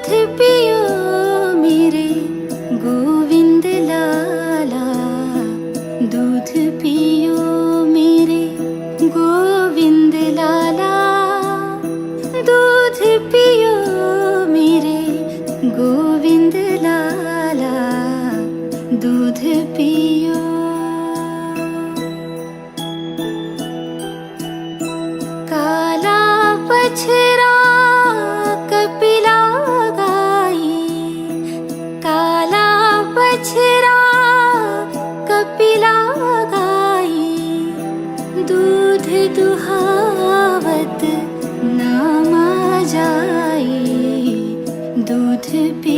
दूध पियो मेरे गोविंद लाला, दूध पियो मेरे गोविंद लाला, दूध पियो मेरे गोविंद लाला, दूध पियो। काला बछड़ा कपिला गाई, काला बछड़ा कपिला गाई, दूध दुहावत नामा जाई, दूध पी